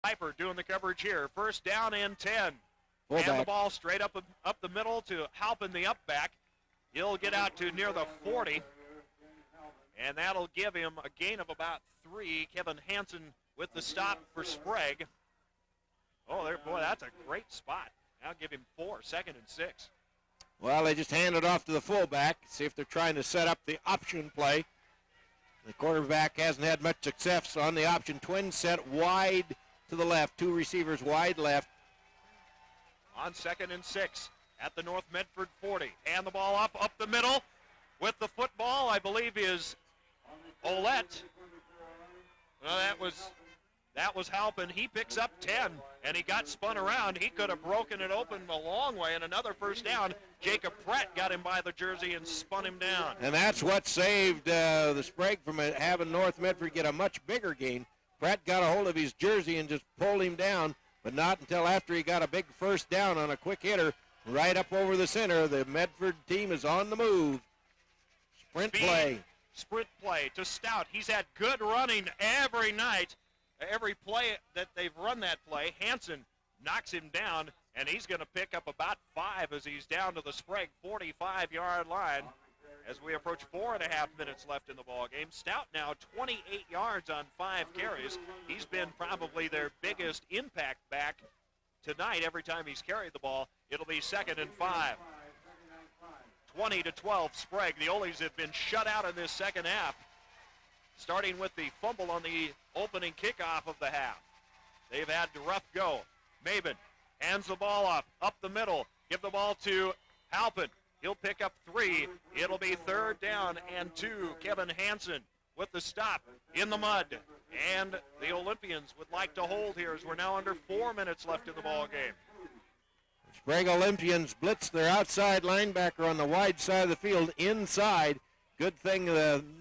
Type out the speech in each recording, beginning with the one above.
Piper doing the coverage here. First down and 10. Fullback. And the ball straight up the middle to Halpin, the up back. He'll get out to near the 40. And that'll give him a gain of about 3. Kevin Hansen with the stop for Sprague. Oh, there, boy, that's a great spot. Now give him 4, 2nd and 6. Well, they just hand it off to the fullback. See if they're trying to set up the option play. The quarterback hasn't had much success on the option. Twin set wide to the left. 2 receivers wide left. On 2nd and 6 at the North Medford 40. And the ball up the middle with the football, I believe, is Olette. Well, that was Halpin. He picks up 10, and he got spun around. He could have broken it open a long way, and another first down. Jacob Pratt got him by the jersey and spun him down. And that's what saved the Sprague from having North Medford get a much bigger gain. Pratt got a hold of his jersey and just pulled him down, but not until after he got a big first down on a quick hitter right up over the center. The Medford team is on the move. Sprint play to Stout. He's had good running every night. Every play that they've run that play, Hansen knocks him down, and he's going to pick up about 5 as he's down to the Sprague 45-yard line as we approach 4.5 minutes left in the ball game. Stout now 28 yards on 5 carries. He's been probably their biggest impact back tonight. Every time he's carried the ball, it'll be 2nd and 5. 20-12 Sprague. The Olies have been shut out in this second half, starting with the fumble on the opening kickoff of the half. They've had a rough go. Maben hands the ball up the middle. Give the ball to Halpin. He'll pick up 3. It'll be 3rd down and 2. Kevin Hansen with the stop in the mud. And the Olympians would like to hold here as we're now under 4 minutes left in the ball game. Sprague Olympians blitz their outside linebacker on the wide side of the field inside. Good thing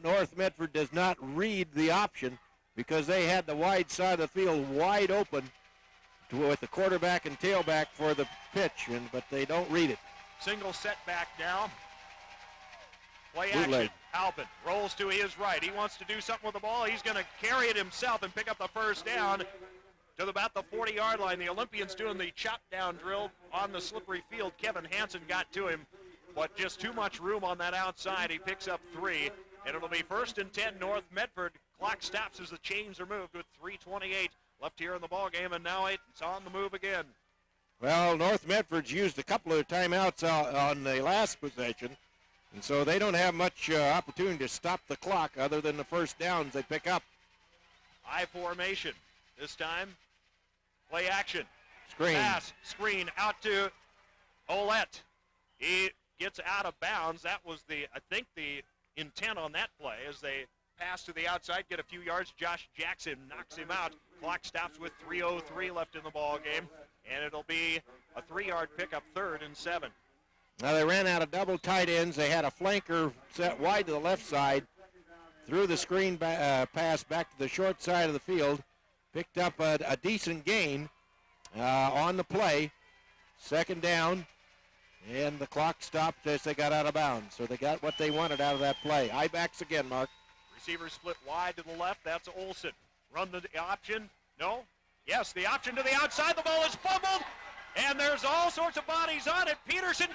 North Medford does not read the option because they had the wide side of the field wide open with the quarterback and tailback for the pitch, but they don't read it. Single setback now. Play Bootleg. action. Halpin rolls to his right. He wants to do something with the ball. He's going to carry it himself and pick up the first down to about the 40-yard line. The Olympians doing the chop down drill on the slippery field. Kevin Hansen got to him, but just too much room on that outside. He picks up 3, and it'll be 1st and 10 North Medford. Clock stops as the chains are moved with 3:28 left here in the ball game, and now it's on the move again. Well, North Medford's used a couple of timeouts on the last possession, and so they don't have much opportunity to stop the clock other than the first downs they pick up. I formation this time. Play action. Screen. Pass, screen out to Olette. He gets out of bounds. That was the intent on that play as they pass to the outside, get a few yards. Josh Jackson knocks him out. Clock stops with 3:03 left in the ball game, and it'll be a 3-yard pickup, 3rd and 7. Now they ran out of double tight ends. They had a flanker set wide to the left side, threw the screen pass back to the short side of the field, picked up a decent gain on the play. 2nd down, and the clock stopped as they got out of bounds. So they got what they wanted out of that play. I-backs again, Mark. Receivers split wide to the left. That's Olson. Run the option. No? Yes, the option to the outside. The ball is fumbled, and there's all sorts of bodies on it. Peterson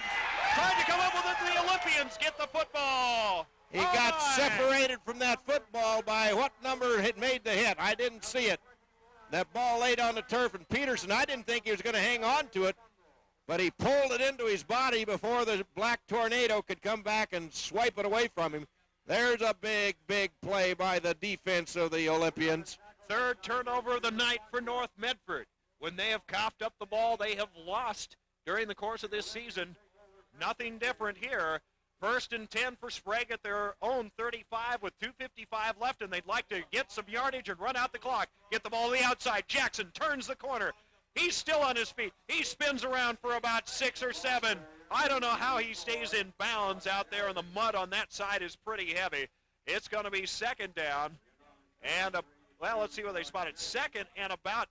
trying to come up with it. The Olympians get the football. He got separated from that football by what number had made the hit. I didn't see it. That ball laid on the turf, and Peterson, I didn't think he was going to hang on to it, but he pulled it into his body before the black tornado could come back and swipe it away from him. There's a big, big play by the defense of the Olympians. 3rd turnover of the night for North Medford. When they have coughed up the ball, they have lost during the course of this season. Nothing different here. 1st and 10 for Sprague at their own 35 with 2:55 left, and they'd like to get some yardage and run out the clock. Get the ball to the outside. Jackson turns the corner. He's still on his feet. He spins around for about 6 or 7. I don't know how he stays in bounds out there, and the mud on that side is pretty heavy. It's going to be 2nd down, and let's see where they spotted. 2nd and about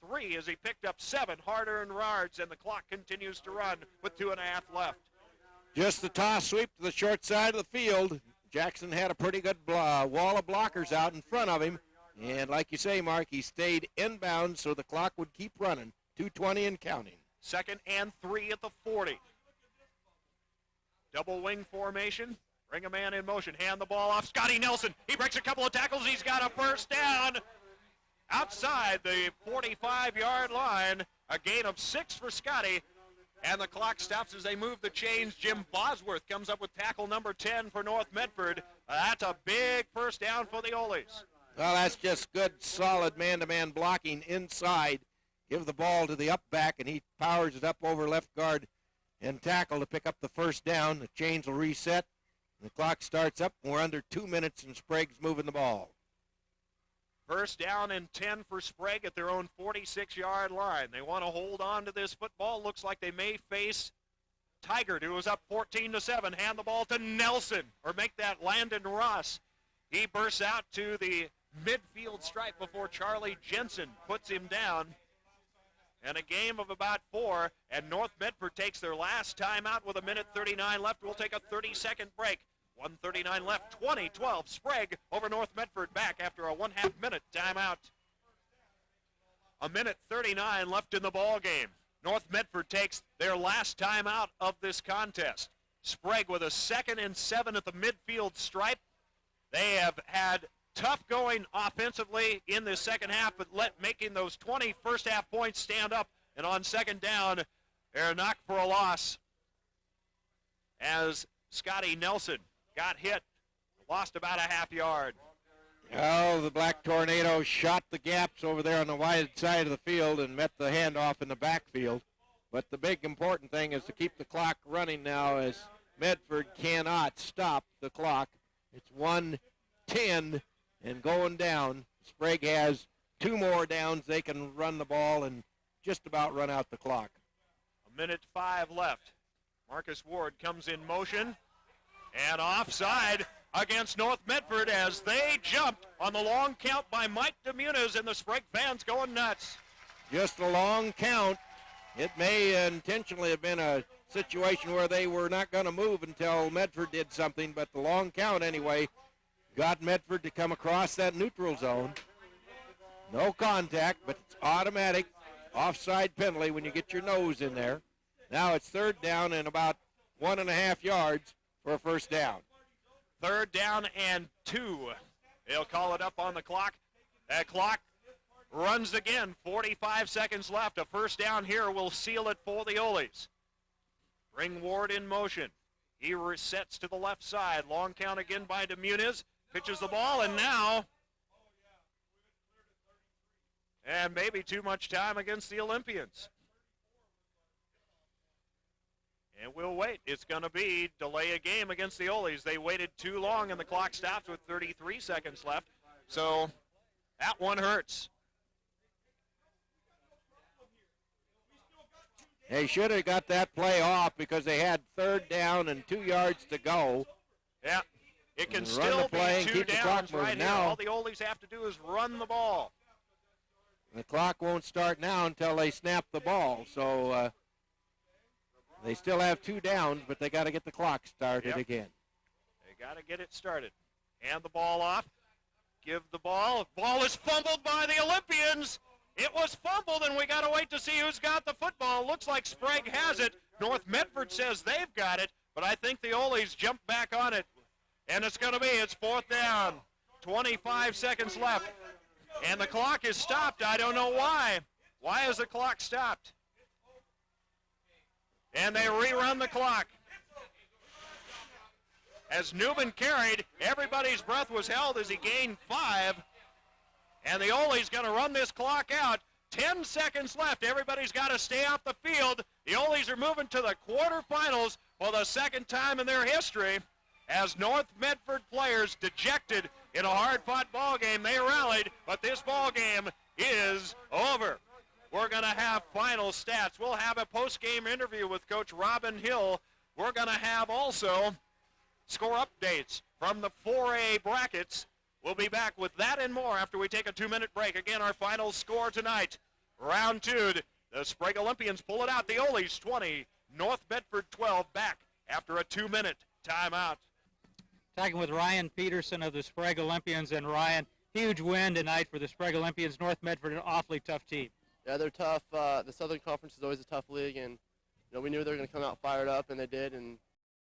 3 as he picked up 7 hard-earned yards, and the clock continues to run with 2.5 left. Just the toss sweep to the short side of the field. Jackson had a pretty good wall of blockers out in front of him. And like you say, Mark, he stayed inbound so the clock would keep running. 2:20 and counting. 2nd and 3 at the 40. Double wing formation. Bring a man in motion. Hand the ball off. Scotty Nelson. He breaks a couple of tackles. He's got a first down outside the 45-yard line. A gain of 6 for Scotty. And the clock stops as they move the chains. Jim Bosworth comes up with tackle number 10 for North Medford. That's a big first down for the Oles. Well, that's just good, solid man-to-man blocking inside. Give the ball to the up back, and he powers it up over left guard and tackle to pick up the first down. The chains will reset. The clock starts up. We're under 2 minutes, and Sprague's moving the ball. First down and 10 for Sprague at their own 46-yard line. They want to hold on to this football. Looks like they may face Tigard, who was up 14-7. Hand the ball to Nelson, or make that Landon Ross. He bursts out to the midfield stripe before Charlie Jensen puts him down. And a game of about 4, and North Medford takes their last timeout with 1:39 left. We'll take a 30-second break. 1:39 left, 20-12. Sprague over North Medford back after a 1/2 minute timeout. 1:39 left in the ball game. North Medford takes their last timeout of this contest. Sprague with a 2nd and 7 at the midfield stripe. They have had tough going offensively in the second half, but making those 20 first half points stand up. And on second down, they're knocked for a loss as Scotty Nelson got hit, lost about a half yard. Oh, the Black Tornado shot the gaps over there on the wide side of the field and met the handoff in the backfield. But the big important thing is to keep the clock running now, as Medford cannot stop the clock. It's 1:10 and going down. Sprague has 2 more downs. They can run the ball and just about run out the clock. 1:05 left. Marcus Ward comes in motion and offside against North Medford as they jumped on the long count by Mike DeMunis, and the Sprague fans going nuts. Just a long count. It may intentionally have been a situation where they were not going to move until Medford did something, but the long count anyway got Medford to come across that neutral zone. No contact, but it's automatic offside penalty when you get your nose in there. Now it's 3rd down and about 1.5 yards for a first down. 3rd down and 2. They'll call it up on the clock. That clock runs again. 45 seconds left. A first down here will seal it for the Oles. Bring Ward in motion. He resets to the left side. Long count again by DeMunis. Pitches the ball, and now, and maybe too much time against the Olympians. And we'll wait. It's going to be delay a game against the Oles. They waited too long, and the clock stops with 33 seconds left. So that one hurts. They should have got that play off because they had 3rd down and 2 yards to go. Yeah, it can Run still the play be and 2 keep the clock downs right moving. here. Now, All the Oles have to do is run the ball. the clock won't start now until they snap the ball. So they still have 2 downs, but they got to get the clock started again. They got to get it started. Hand the ball off. Give the ball. Ball is fumbled by the Olympians. It was fumbled, and we got to wait to see who's got the football. Looks like Sprague has it. North Medford says they've got it, but I think the Oles jumped back on it. And it's 4th down. 25 seconds left. And the clock is stopped. I don't know why. Why is the clock stopped? And they rerun the clock. As Newman carried, everybody's breath was held as he gained 5. And the Ole's going to run this clock out. 10 seconds left. Everybody's got to stay off the field. The Ole's are moving to the quarterfinals for the 2nd time in their history. As North Medford players, dejected in a hard-fought ball game, they rallied, but this ball game is over. We're going to have final stats. We'll have a post-game interview with Coach Robin Hill. We're going to have also score updates from the 4A brackets. We'll be back with that and more after we take a 2-minute break. Again, our final score tonight. Round 2, the Sprague Olympians pull it out. The Oles 20, North Medford 12, back after a 2-minute timeout. Talking with Ryan Peterson of the Sprague Olympians, and Ryan, huge win tonight for the Sprague Olympians. North Medford, an awfully tough team. Yeah, they're tough. The Southern Conference is always a tough league, and we knew they were going to come out fired up, and they did. And